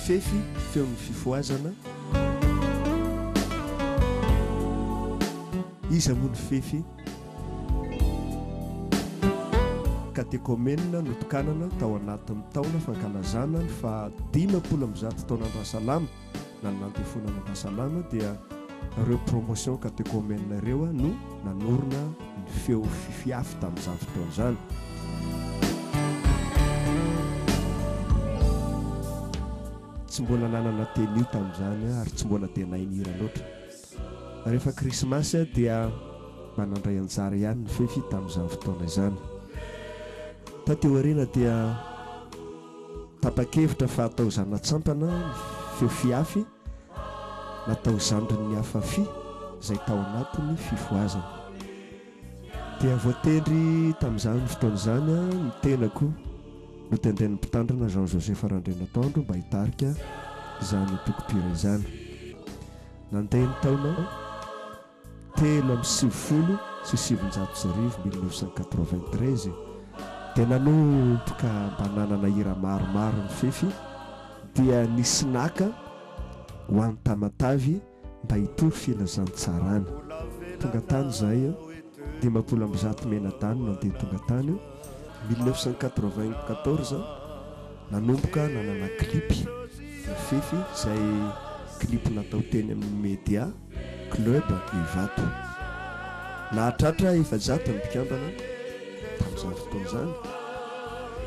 fefy feon'ny fifoazana izy amoa ny fefy katekomenina notokanana tao anatin'ny taona fankalazana ny fa 570 taonandrasalama na nantefonanandrasalama dia ireo promotion katekomenina ireo no nanorona ny feo fifiafy tamin'izany fotoana izany. Tsy mbola nanana tenue tamin'izany ary tsy mbola dia nainira loatra. Rehefa krismasy dia manandray anjara ihany ny fefy tamin'izany fotoana izany. Tateo aoriana dia tapa-kevitra fa atao zanatsampana ny feo fiafy natao zandrin'ny hafafi izay tao anatin'ny fifoazana. Dia voatendry tamin'izany fotoana izany ny tenako no tenden'ny mpitandrina Jean-Joseph Randrenatoandro mba hitarika izany tokopira izany. Nandeha ny taona 1993 dia nanomboka mba nanana hira maromaro ny fefy dia nisy naka ho an'ny Tamatavy mba hitory filazantsarany. Tonga tany izay 570 menadany nandeha tonga tany 1994 nanomboka nanana klipy ny fefy izay klipy natao teny amin'ny média club Ivato. Nahatratra 700 ny mpikambana tamin'izany fotoana izany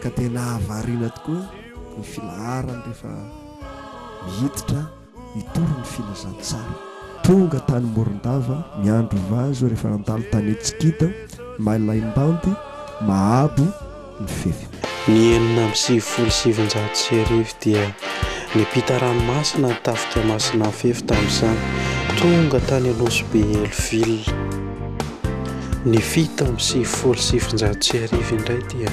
ka dia nahavariana tokoa ny filaharany rehefa mihititra hitory ny filazantsara. Tonga tany Morondava miandro vazo rehefa andalo tany Etsikita Malaimbandy mahabo ny fefy. Ny 1977 dia nipita ranomasina ny tafika masina ny fefy tamin'izany tonga tany Anosy be Elville. Ny 1977 indray dia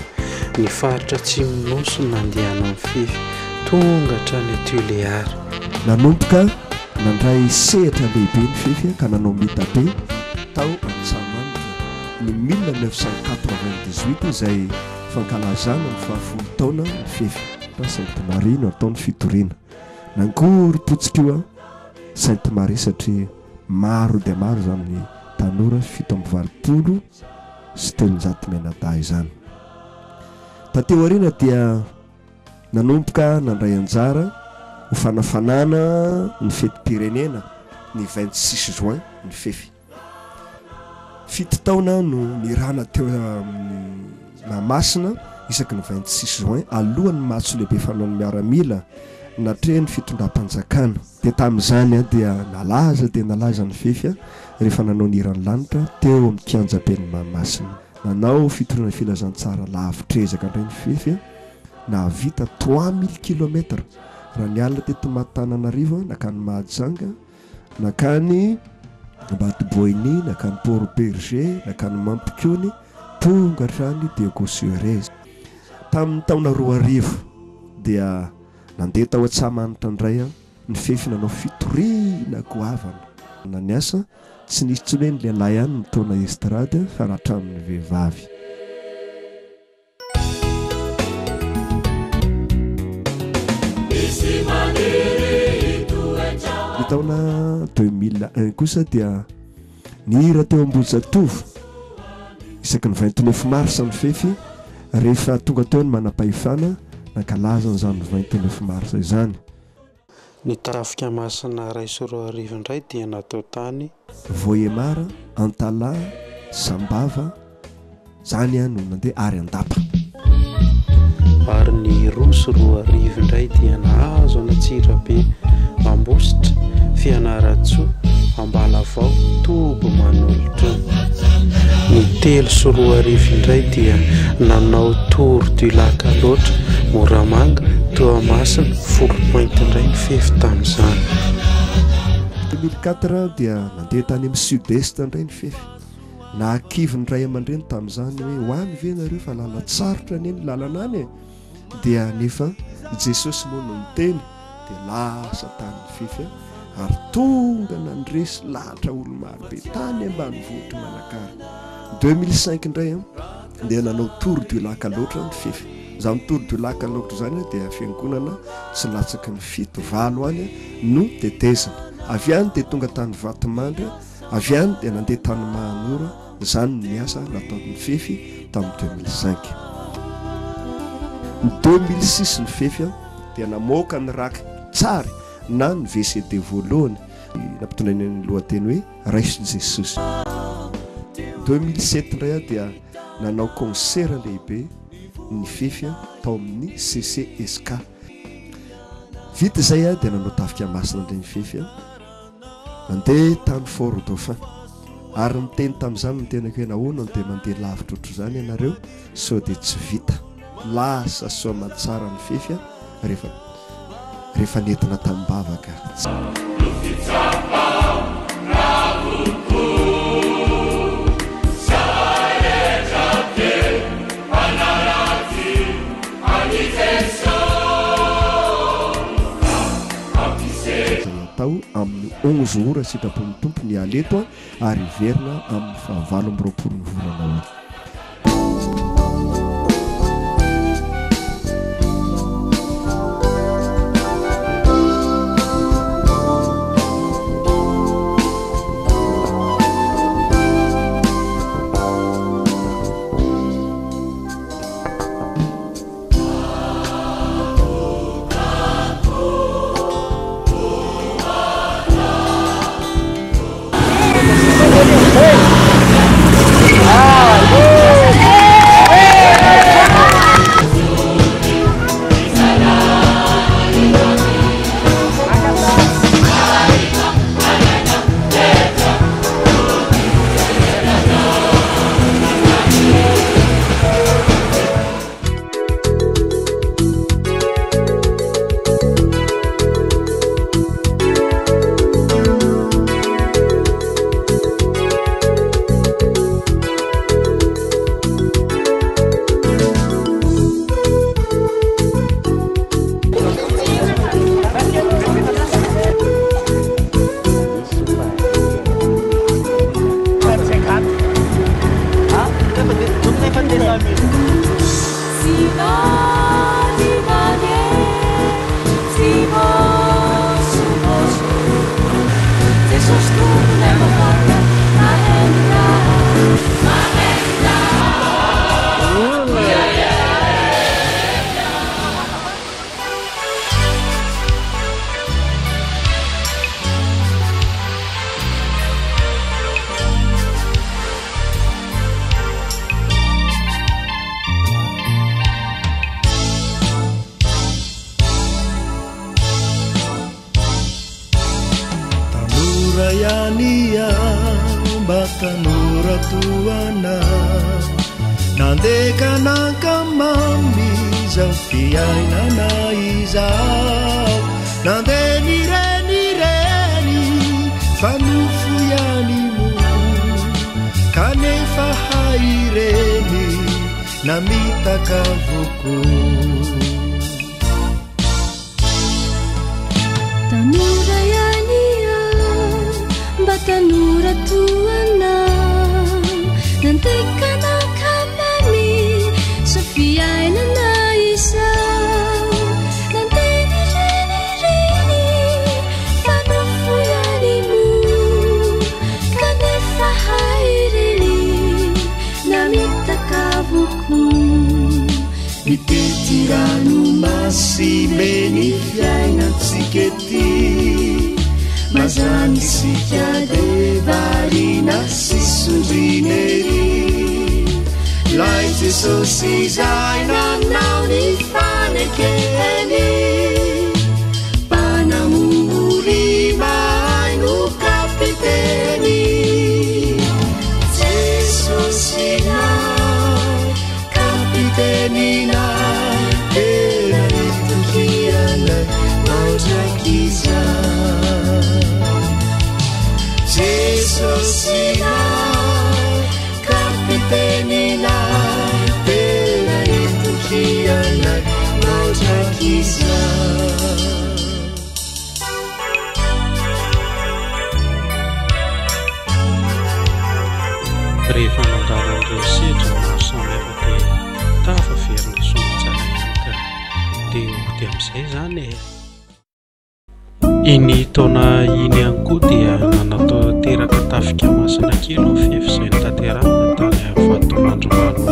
ny faritra Atsimonosy no nandehana amin'ny fefy tonga hatrany Tuléar. Nanomboka nandray sehatra lehibe ny fefy ka nanao mitabe tao Antsamanitra ny 1998 izay fankalazana ny fahafolo taona ny fefy fa Sainte Marie no ataony fitoriana. Nangory potsikoa Sainte Marie satria maro dia maro izany ny tanora 720 sy 300 menadahy izany. Tateo aoriana dia nanomboka nandray anjara ho fanafanana ny feti-pirenena ny 26 juin ny fefy. 7 taona no nirana teo amin'ny Mahamasina isaky ny 26 juin alohan'ny matso lehibe fanaon'ny miaramila natrehany fitondram-panjakana. Dia tamin'izany dia nalaza ny fefy rehefa nanao ny iran'ny lanitra teo amin'ny kianjaben'ny Mahamasina. Nanao fitorana filazantsara lavitrezaka indray ny fefy nahavita 3000 km raha nialina teto Matananarivo nakany Mahajanga nakany Batiboiny nakany Port Berger nakany Mampikony tonga hatrany Diego-sur-Rez. Tamin'ny taona 2000 dia nandeha tao Antsamanitra indray ny fefy nanao fitoriana goavana. Naniasa tsy nisy tsony ny lehilahy ihany nitaona estrade fa rahatramin'ny vehivavy. Ny taona 2001 kosa dia nihira teo Ambohijatovo isaky ny 29 mars ny fefy rehefa tonga teo ny manam-pahefana nankalaza n'izany 29 mars izany. Ny tafika masina ray sy roa arivo indray dia natao tany Vohemara, Antala, Sambava zany no nandeha ary Andapa. Ary ny roa sy roa arivo indray dia nahazo anatsirabe Ambositra, Fianaratsoa, Ambalavao, Tobo Manolotra. Ny 3 sy roa arivo indray dia nanao Tour du Lac loatra Moramanga, Toamasina, Folo-Pointe indray ny fefy tamin'izany. 2004 dia nandeha tany amin'ny sud-est indray ny fefy. Nahakivy ny ray aman-dreny tamin'izany hoe hoany ve nareo fa lalatsarotra ny lalana any dia nefa Jesosy moa no niteny dia lasa tany fefy ary tonga nandresy lahatra olo maro be tany ambanivohitra Manakary. 2005 indray dia nanao Tour du Lac loatra ny fefy za mitolodolaka loatra zany dia fiangonana tsy latsaky ny 7-8 any no tetezina avy any dia tonga tany Vatomandry avy any dia nandeha tany Mahanora zany ny asa nataon'ny fefy tamin'ny 2005 ny 2006 ny fefy dia namoaka ny raky tsary na ny VCD voalohany nampitondrainy lohateny hoe Raiso Jesosy 2007 indray dia nanao concert lehibe ny fefy tao amin'ny CCSK vita izay dia nanao tafika masina indray ny fefy mandeha tany Fort Dauphin ary miteny tamin'izany ny tena hoe nahoana dia mandeha lavitra ohatry zany ianareo sao dia tsy vita lasa soma tsara ny fefy rehefa nentina tambavaka tao amin'ny 11 ora sitrapon'ny tompo ny aleto ary verina amin'ny 9 ny volana rehefa nandaron'ireo sedra maro samihafa dia tafaverina somatsara amin'izay zany iny taona iny ihany koa dia nanatao teraka tafika masina kely ny fefy izay notanterahana tany Vatomandromano.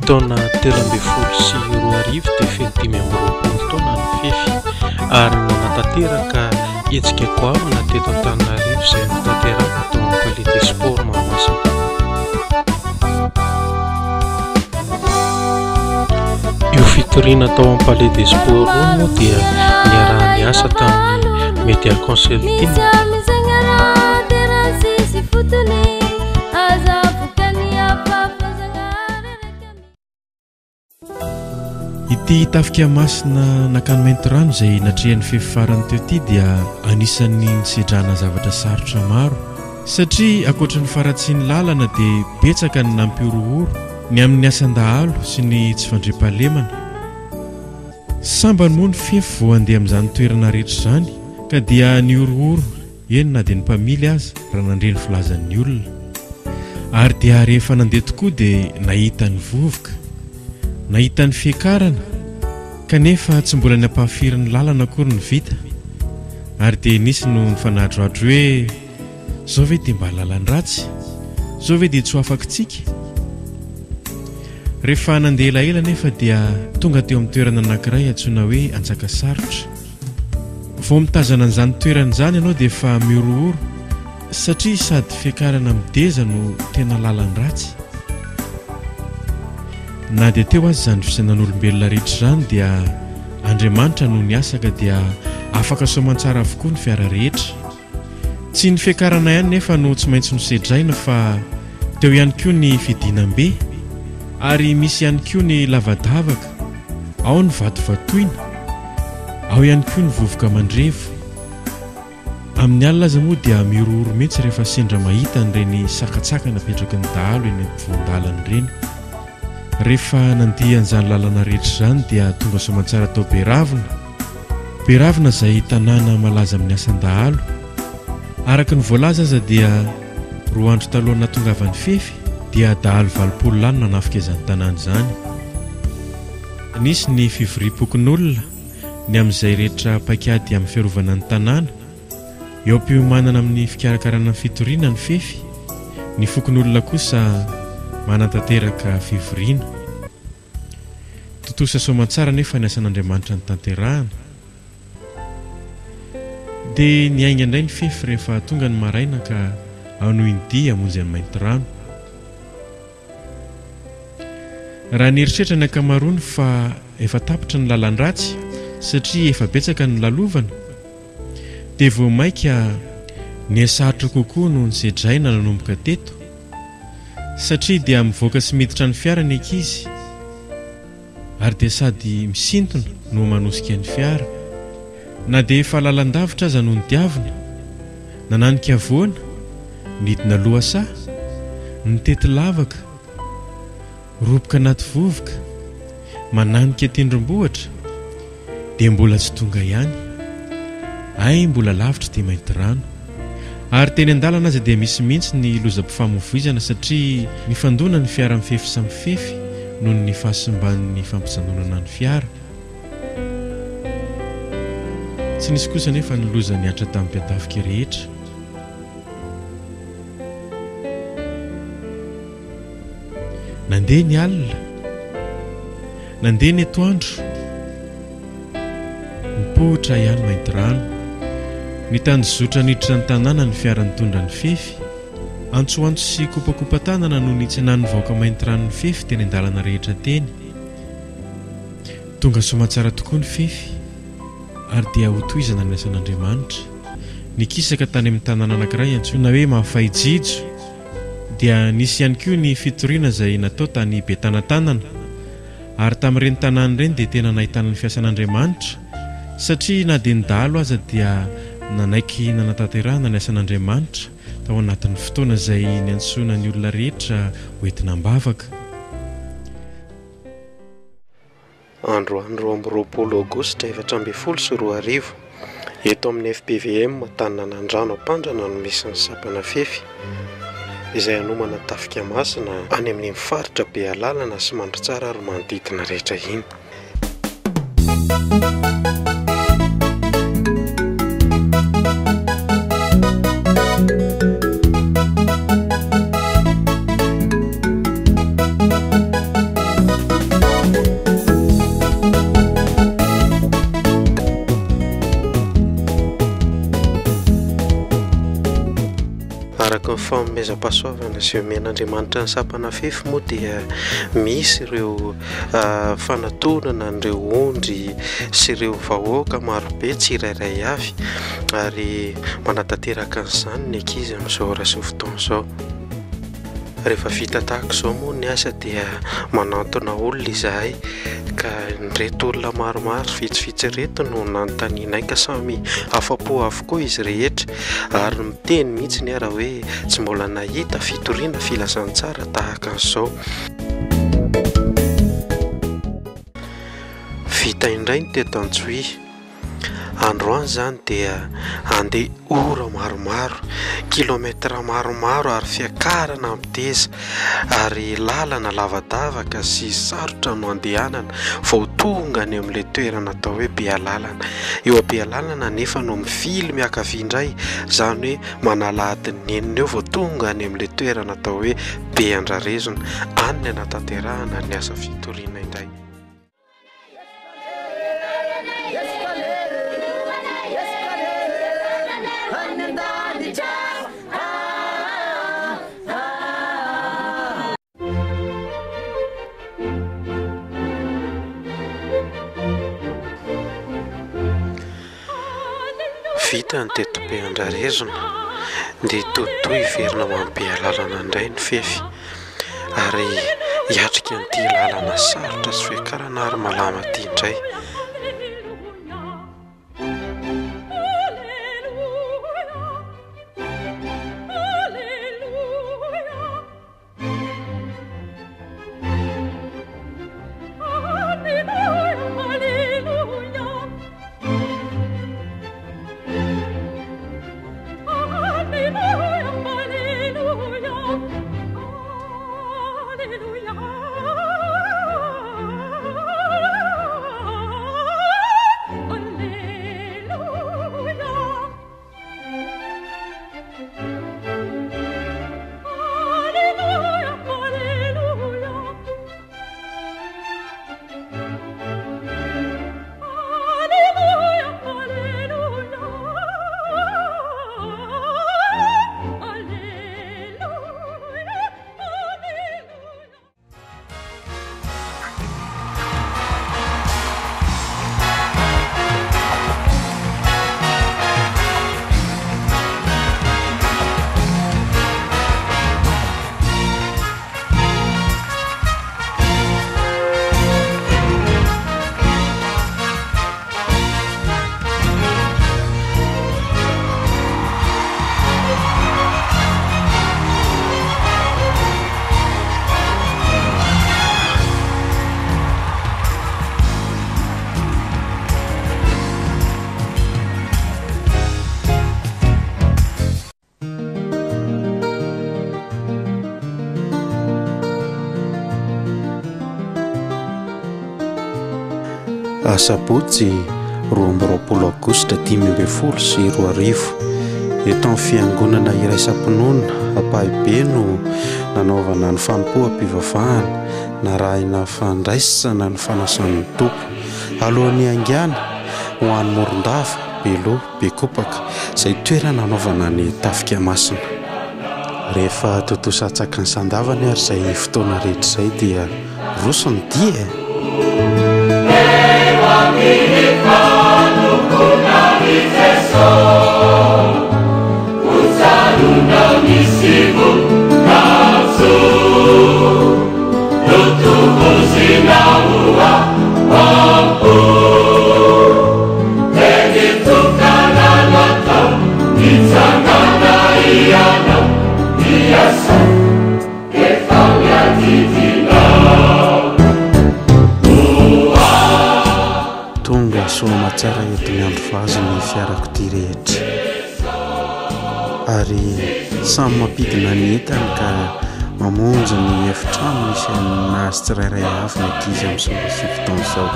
Taona 2024 dia feno 5 taona ny fefy ary nanatanteraka hetsika goavana teto Antananarivo izay notanteraka tao amin'ny Palais des Sports Mahamasina. Io fitoriana tao amin'ny Palais des Sports moa dia niarahan'ny asa tamin'ny Media Consulting. Ity tafika masina nakany mainty rano izay natrehan'ny fefy farany teo ity dia anisan'ny nisedrana zavatra sarotra maro satria ankoatran'ny faratsiany lalana dia betsaka ny nampiorohoro ny amin'ny asan-dahalo sy ny tsy fandriam-pahalemana. Sambany moa ny fefy vao handeha amin'izany toerana rehetra izany ka dia niorohoro eny na dia ny mpamily aza raha nandreny filazan'ny olona. Ary dia rehefa nandeha tokoa dia nahita ny vovoka, nahita ny fiakarana kanefa tsy mbola ny ampahafirin'ny lalana akory ny vita. Ary dia nisy no nifanadroadro hoe zao ve dia mba lalany ratsy, zao ve dia tsy ho afakintsika. Rehefa nandeha elaela nefa dia tonga teo amin'ny toerana anankiray antsoina hoe Antsakasarotra. Vao mitazana an'izany toerana izany ianao dia efa miorohoro satria sady fiakarana mideza no tena lalany ratsy. Na dia teo azy izany fisainan'olombelona rehetra izany dia Andriamanitra no niasaka dia afaka soamantsara avokoa ny fiara rehetra. Tsy ny fiakarana ihany nefa no tsy maintsy nosedraina fa teo ihany koa ny fidinam-be ary misy ihany koa ny lavadavaka, ao ny vatovatoina, ao ihany koa ny vovoka mandrevo. amin'ny alina aza moa dia miroro mihitsy rehefa sendra mahita n'ireny sakatsakana petraky ny dahalo eny voandalany ireny. Rehefa nandiha an'izany lalana rehetra izany dia tonga soamantsara tao Beravina izay tanàna malaza amin'ny asan-dahalo. Araka ny voalaza aza dia 2 andro talohana tongavan'ny fefy dia dahalo 20 lanona nanafika izany tanàna izany. Nisy ny fivoriam-pokon'olona ny amin'izay rehetra paikady amin'ny fiarovana ny tanàna, eo am-piomanana amin'ny fikarakarana ny fitoriana ny fefy. Ny fokon'olona kosa manantanteraka fivoriana. Totosa soamantsara nefa ny asan'Andriamanitra ny tanterahana. Dia niainga indray ny fefy rehefa tonga ny maraina ka anoiny dia hamonjy amin'ny mainty rano. Raha nieritreritra ny ankamaroany fa efa tapitra ny lalan-dratsy satria efa betsaka ny lalovana, dia vao maika niasarotra kokoa no nisedraina nanomboka teto, satria dia mivoaka sy miditra ny fiara ny ankizy, ary dia sady misintona no manosika ny fiara. Na dia efa lalan-davitra aza no nidiavina, nananika avoana, nidina lohasaha, nitety lavaka, ropoka anaty vovoka, mananika tendrombohitra, dia mbola tsy tonga ihany. Ay, mbola lavitra dia mainty rano. Ary teny an-dalana aza dia misy mihitsy ny lozam-pifamoivoizana satria mifandona ny fiara mifefy samy fefy noho ny fahasimban'ny fampijanonana ny fiara. Tsy nisy kosa nefa ny loza niatra tamin'ny mpiatafika rehetra. Nandeha ny alina, nandeha ny atoandro, nipoitra ihany mainty rano. Ny tanjozotra niditra ny tanàna ny fiara nitondra ny fefy. Antsoantso sy kopakopa-tanana no nitsina ny vaoaka mainty rano ny fefy teny an-dalana rehetra teny. Tonga soamantsara tokoa ny fefy, ary dia hotohizana ny asan'Andriamanitra. Nikisaka tany amin'ny tanàna anankiray antsoina hoe Mafaijijo. Dia nisy ihany koa ny fitoriana izay natao tany Betanatanana. Ary tamin'ireny tanàna ireny dia tena nahitana ny fiasan'Andriamanitra, satria na dia nidahalo aza dia nanaiky nanatanterahana ny asan'Andriamanitra tao anatin'ny fotoana izay niantsoana ny olona rehetra hoentina mbavaka. Andro 20 Aogositra 2024 eto amin'ny FPVM Tanànandrano Ampandrana no misy ny sapana fefy izay anomana tafika masina any amin'ny faritra Bealalana sy Mandritsara ary manodidina rehetra iny. Araka ny fanomezam-pahasoavana sy omen'Andriamanitra ny sapana fefy moa dia misy ireo fanatonana ireo ondry sy ireo vahoaka marobe tsirairay avy, ary manatanteraka an'izany ny ankizy amin'izao ora sy fotoana izao. Rehefa vita tahaka izao moa ny asa dia manantona olona izahay, ka reto olona maromaro vitsivitsy reto no nanontanianay ka samy afa-po avokoa izy rehetra, ary miteny mihitsy ny ara hoe tsy mbola nahita fitoriana filasan-tsara tahaka an'izao. Vita indray ny teto Antsohihy. Androany izany dia andeha ora maromaro, kilometera maromaro ary fiakarana miteza, ary lalana lavadavaka sy sarotra no andehanana vao tonga any amin'ilay toerana atao hoe Bealalana. Eo a Bealalana nefa no mifily miakavia indray, izany hoe manala adiny enina eo vao tonga any amin'ilay toerana atao hoe Beandrarezona, any ny anatanterahana ny asa fitoriana indray. Vita ny teto Beandrarezona dia totoy iverina ho amin'ny Bealalana indray ny fefy, ary hiatrika an'ity lalana sarotra sy fiakarana ary malama ity indray. Sabotsy 12 Aogositra 2020 sy 2020 eto amin'ny fiangonana iray Sampinona Ampahibe no nanaovana ny fanompoam-pivavahana narahina fandraisana ny fanasan'ny tompo alohan'ny angana ho an'ny Morondava Belo Bekopaka izay toerana nanaovana ny tafika masina. Rehefa totosatsaka ny sandavany ary izay fotoana rehetra izay dia roso ny dia tonga soama tsara eto ny andro vazy ny fiarakodia rehetra ary samy mampidina ny entany ka mamonjy ny efitrano misy nazy tsirairay avy ny ankizy amin'izao sy fotoana izao.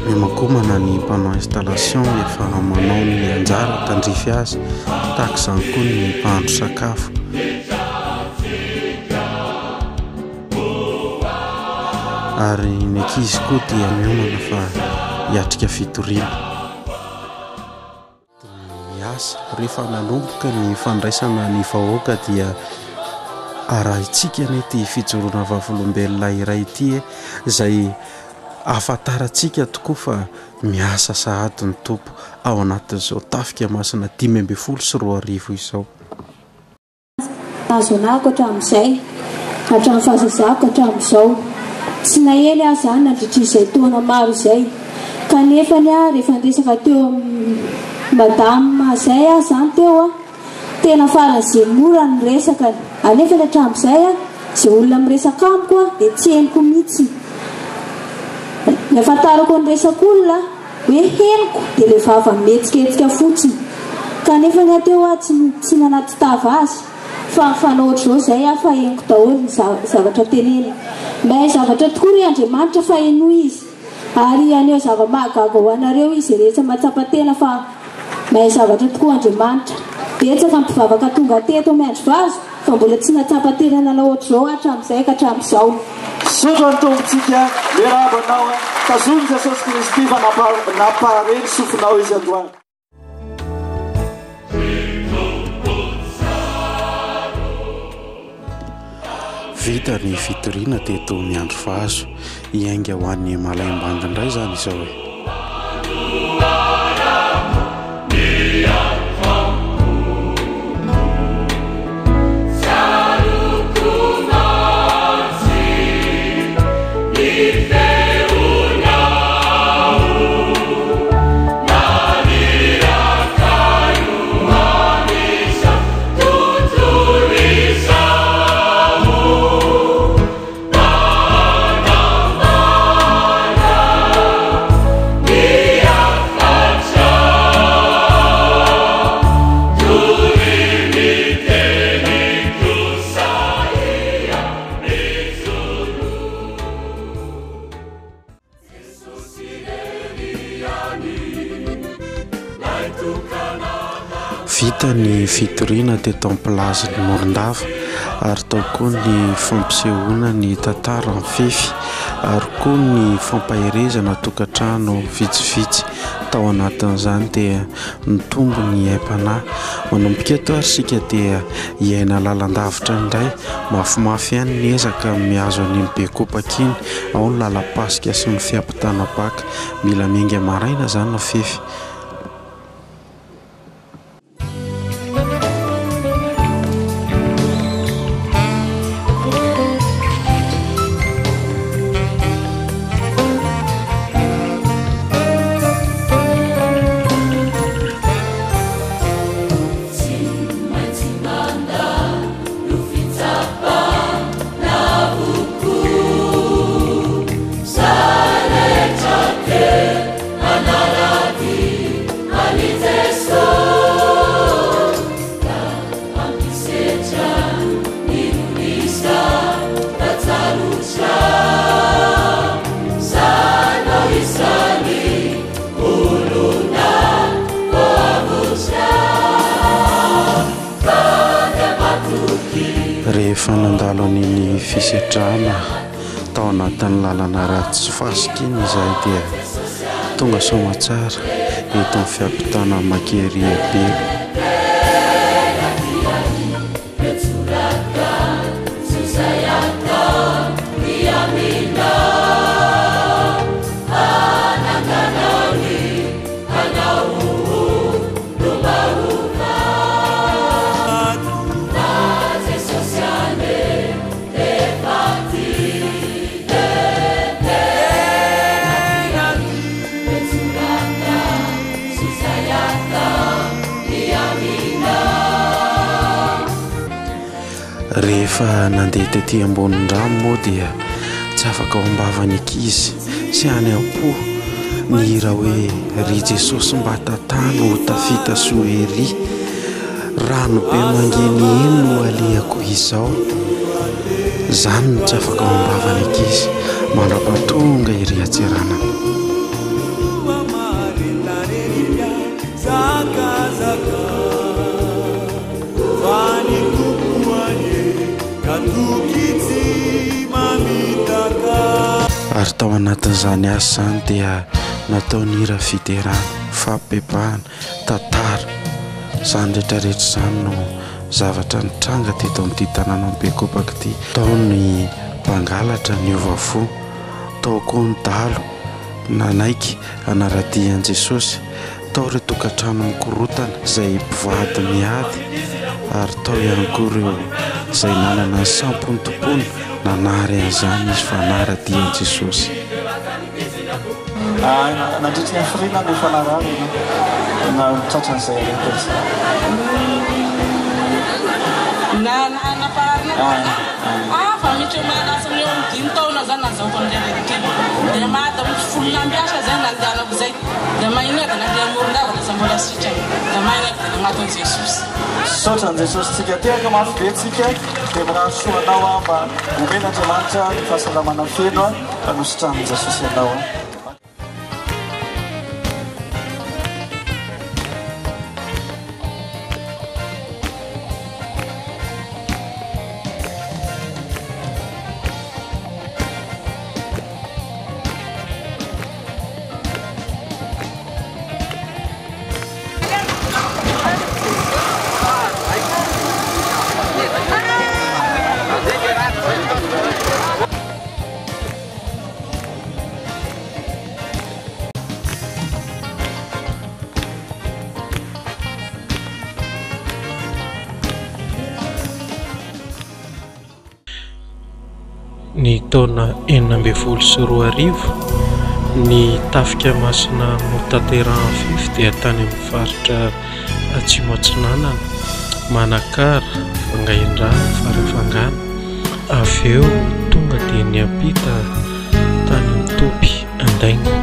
Miamakomana ny mpanao installation efa manao ny anjara tandrify azy tahaka izany koa ny mpahandro sakafo. Ary ny ankizy koa dia miomana fa hiatrika fitoriana. Miasa rehefa nanomboka ny fandraisana ny vahoaka dia arahintsika mety fijoroana vavolombelona iray ity izay ahafantarantsika tokoa fa miasa sahady ny tompo ao anatin'izao tafika masina 2020 sy 2020 izao. Azonako hatramin'izay hatramin'ny fahazazako hatramin'izao tsy nahely aho izany nandritra izay taona maro izay kanefa ny aho rehefa andresaka teo madama izay aho izany teo tena faran'izay mora ny resaka anefa ny hatramin'izay izay olona miresaka amiko dia tsy henoko mihitsy. Ny ahafantarako ny resaka olona hoe henoko dia ilay vava metsiketsika fotsiny kanefa ny ateo tsy nanaty tava azy fa fanao ohatr'izao izay fa henoko daholo ny zavatra tenena. Mahay zavatra tokoa ry Andriamanitra fa heno izy ary aneo zava-mahagaga ho anareo izy rehetra matsapa-tena fa mahay zavatra tokoa Andriamanitra. Betsaka mpivavaka tonga teto miandry vazo fa mbola tsy natsapa-tena nanao ohatr'izao hatramin'izay ka hatramin'izao. Sotro ny tompontsika mirabanao tazony Jesosy Kristy fa napareny sofinao izy androany. Vita ny fitoriana teto miandro vazo hiainga ho an'ny Malaim-banga indray izany izao hoe. Vita ny fitoriana teto amin'ny plazin'ny Morondava ary tao koa ny fampisehoana ny tantara ny fefy ary koa ny fampahirezana tokantrano vitsivitsy tao anatin'izany dia nitombo ny aim-panahy. Manomboka eto ary sika dia hiaina lalandavitra indray mafimafy ihany ny ezaka mihazo an'iny Bekopaka iny ao ny lalam-pasika sy ny fiampitanam-baka mila miainga maraina izany no fefy. Anarabi rehefa nandalo an'iny fisedrana tao anatin'ny lalana ratsy fasikiny izay dia tonga somatsara eto amin'ny fiampitana Makery be. Rehefa nandeha tetỳ ambonin-drano moa dia tsy afaka ao ambavany ankizy sy any am-po ny hira hoe ry Jesosy mba tatano tafita soery rano be mangeny eny no alehako izao. Zany no tsy afaka ao ambavany ankizy mandrapatonga iry atserana. Ary tao anatin'izany asa zany dia nataony hira fiterana, fampibehana, tantara. Izany rehetrarehetra izany no zavatra nitranga teto amin'ity tanàna Bekopaka ity. Tao ny mpangalatra niova fo, tao koa ny dalo nanaiky anaradian'i Jesosy, tao ireo tokantrano mikorotana izay mpivady miady, ary tao ihany koa ireo izay nanana ny sampony tompony nanary an'izany izy fa naradian'i Jesosy. Nandritra ny firina ny fanarany na tratran'izay rehetra fa mitra manasa ny eo amin'ny 5 taona zany nazahoako amin'ilay renikely dia mahata folona ambiasa zay nandehanako zay dia mahinaka nandeha morondavana sa mbola sitrany dia mahinaka dia nagnaton'i Jesosy. Saotran'i Jesosy tsika tehaka mafy be tsika dia mirano soanao mba omen'Andriamanitra ny fahasalamana feno hanositran'i Jesosy ianao. Ny taona 1924 ny tafika masina Motateran Fify dia tany amin'ny faritra Atsimo Atsinanana, Manakara, Fangaindrano, Farafangana. Avy eo tonga dia niampita tany amin'ny Topy Andaigna.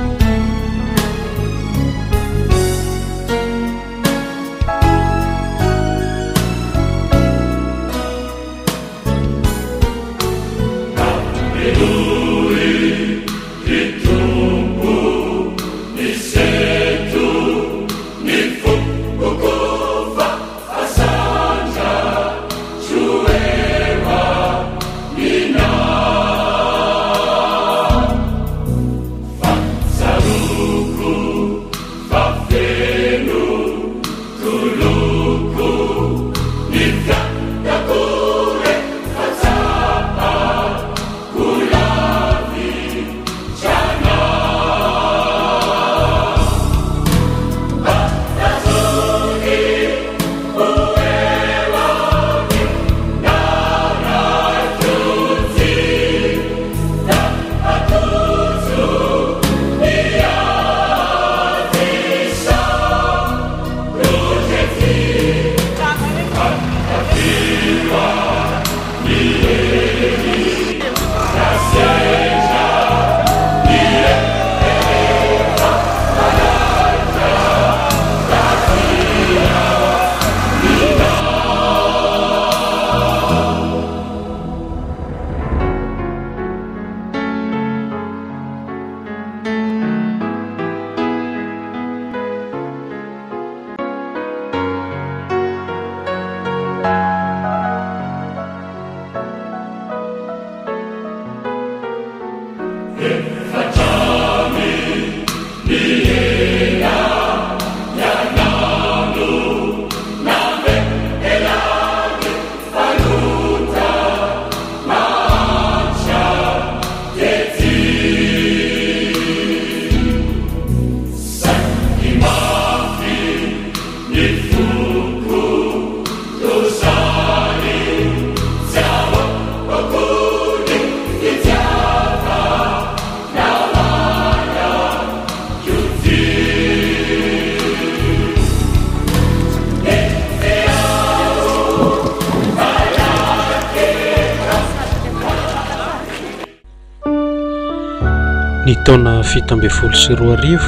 Ny taona 724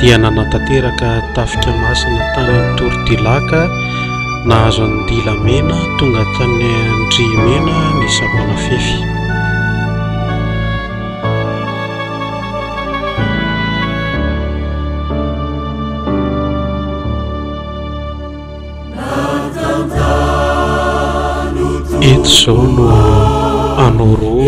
dia nanatanteraka tafika masina tany Torodilaka nahazo andilamena tonga tany Andrimena ny Sabana Fefy. Eto izao no Anorovo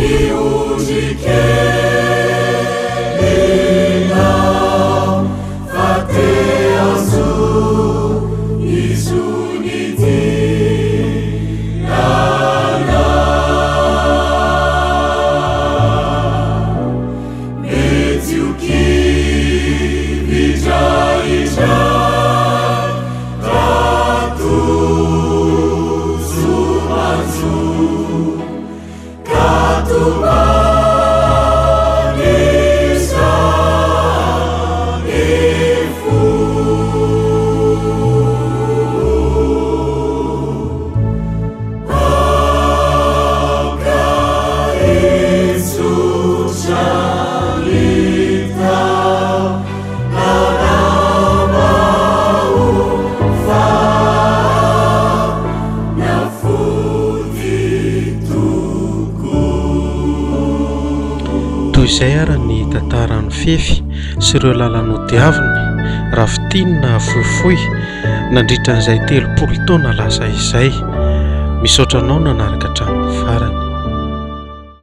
izay ara ny tantaran'ny fefy sy ireo lalana diaviny rafitinina fohifohy nandritran'izay 30 taona lasa izay misaotra anao nanaraka hatramin'ny farany.